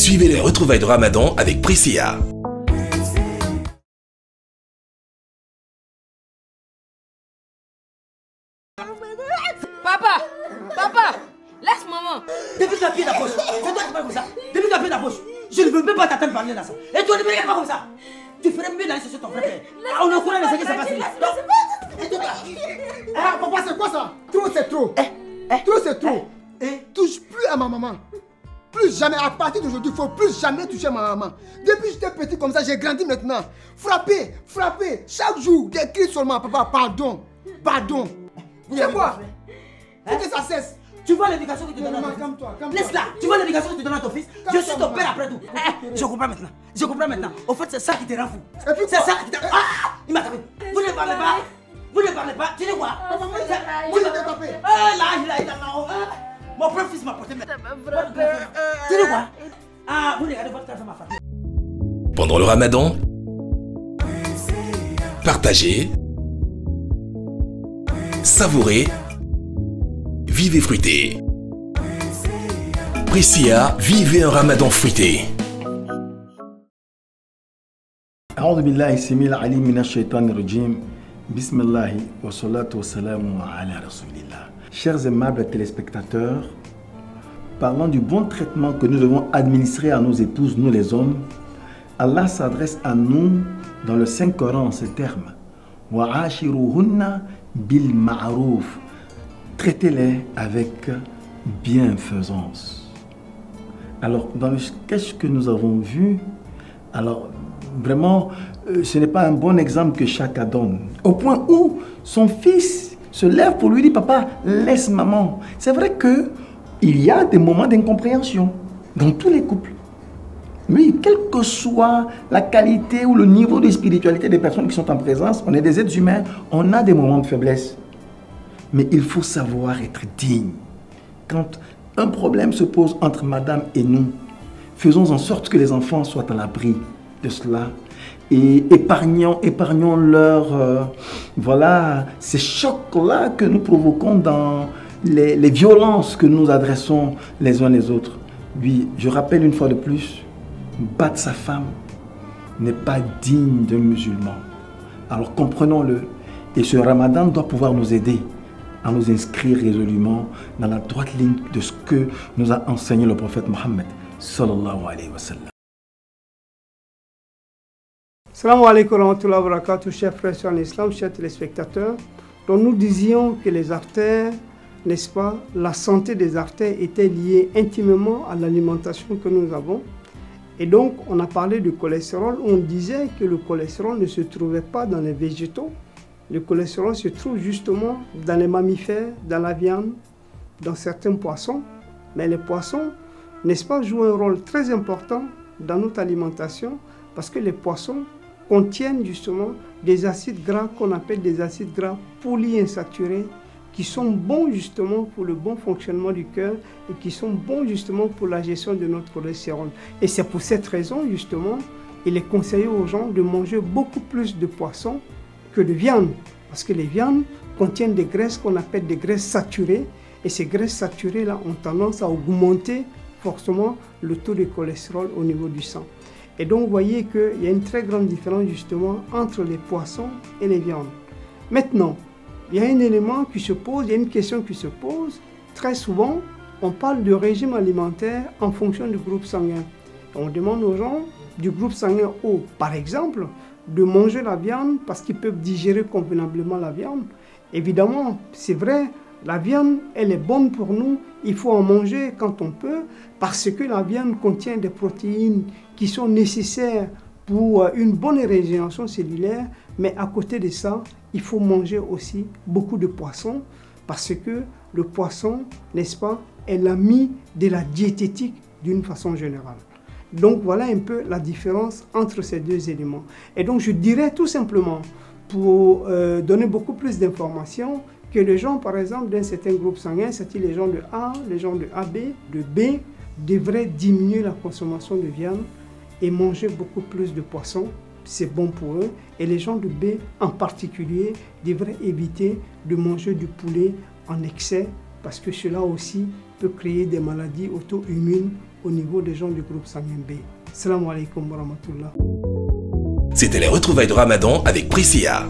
Suivez les retrouvailles de Ramadan avec Priscilla. Papa, laisse maman. Depuis que tu as pied ta poche, c'est toi qui parles comme ça. Depuis que tu as pied ta poche, je ne veux même pas t'attendre parler là ça. Et toi ne me regardes pas comme ça. Tu ferais mieux d'aller chercher ton frère. On est au courant de ce qui s'est passé. Et toi, ah, papa, c'est quoi ça? Trop, c'est trop. Trop, c'est trop. Touche plus à ma maman. Plus jamais, à partir d'aujourd'hui, il ne faut plus jamais toucher ma maman. Depuis que j'étais petit comme ça, j'ai grandi maintenant. Frapper, chaque jour, des cris seulement. Papa, pardon. Tu sais quoi? Faut que ça cesse. Tu vois l'éducation que tu donnes à ton fils? Calme-toi. Laisse-la. Tu vois l'éducation que tu donnes à ton fils? Je suis ton père après tout. Je comprends maintenant. Au fait, c'est ça qui te rend fou. C'est ça qui te rend... Ah! Il m'a tapé. Vous ne parlez pas. Tu sais quoi? Vous l'avez tapé. Mon propre fils m'a porté. Tu sais quoi? Ah, vous regardez votre femme, ma famille. Pendant le Ramadan, partagez, savourez, vivez fruité. Priscilla, vivez un Ramadan fruité. أعوذ بالله السميع العليم من الشيطان الرجيم بسم الله والصلاة والسلام على رسول الله. Chers aimables téléspectateurs, parlant du bon traitement que nous devons administrer à nos épouses, nous les hommes, Allah s'adresse à nous dans le Saint-Coran en ces termes. وَعَاشِرُوهُنَّ بِالْمَعْرُوفِ. Traitez-les avec bienfaisance. Alors, dans le sketch que nous avons vu, alors vraiment, ce n'est pas un bon exemple que chacun donne. Au point où son fils se lève pour lui dire « Papa, laisse maman ». C'est vrai qu'il y a des moments d'incompréhension dans tous les couples. Oui, quelle que soit la qualité ou le niveau de spiritualité des personnes qui sont en présence, on est des êtres humains, on a des moments de faiblesse. Mais il faut savoir être digne. Quand un problème se pose entre madame et nous, faisons en sorte que les enfants soient à l'abri de cela. Et épargnons leur, voilà, ces chocs-là que nous provoquons dans les violences que nous adressons les uns les autres. Oui, je rappelle une fois de plus, battre sa femme n'est pas digne d'un musulman. Alors comprenons-le. Et ce Ramadan doit pouvoir nous aider à nous inscrire résolument dans la droite ligne de ce que nous a enseigné le prophète Mohammed sallallahu alayhi wa sallam. Salam alaikum wa rahmatullahi wa barakatuh, chers frères en islam, chers téléspectateurs. Donc nous disions que les artères, n'est-ce pas, la santé des artères était liée intimement à l'alimentation que nous avons. Et donc on a parlé du cholestérol, on disait que le cholestérol ne se trouvait pas dans les végétaux. Le cholestérol se trouve justement dans les mammifères, dans la viande, dans certains poissons. Mais les poissons, n'est-ce pas, jouent un rôle très important dans notre alimentation parce que les poissons contiennent justement des acides gras qu'on appelle des acides gras polyinsaturés qui sont bons justement pour le bon fonctionnement du cœur et qui sont bons justement pour la gestion de notre cholestérol. Et c'est pour cette raison justement, il est conseillé aux gens de manger beaucoup plus de poissons que de viande parce que les viandes contiennent des graisses qu'on appelle des graisses saturées et ces graisses saturées là ont tendance à augmenter forcément le taux de cholestérol au niveau du sang. Et donc, vous voyez qu'il y a une très grande différence justement entre les poissons et les viandes. Maintenant, il y a un élément qui se pose, il y a une question qui se pose. Très souvent, on parle de régime alimentaire en fonction du groupe sanguin. On demande aux gens du groupe sanguin O, par exemple, de manger la viande parce qu'ils peuvent digérer convenablement la viande. Évidemment, c'est vrai, la viande, elle est bonne pour nous. Il faut en manger quand on peut parce que la viande contient des protéines qui sont nécessaires pour une bonne régénération cellulaire. Mais à côté de ça, il faut manger aussi beaucoup de poissons parce que le poisson, n'est-ce pas, est l'ami de la diététique d'une façon générale. Donc voilà un peu la différence entre ces deux éléments. Et donc je dirais tout simplement, pour donner beaucoup plus d'informations, que les gens, par exemple, d'un certain groupe sanguin, c'est-à-dire les gens de A, les gens de AB, de B, devraient diminuer la consommation de viande et manger beaucoup plus de poissons. C'est bon pour eux. Et les gens de B, en particulier, devraient éviter de manger du poulet en excès parce que cela aussi peut créer des maladies auto-immunes au niveau des gens du groupe sanguin B. Salam alaikum wa rahmatullah. C'était les retrouvailles de Ramadan avec Priscilla.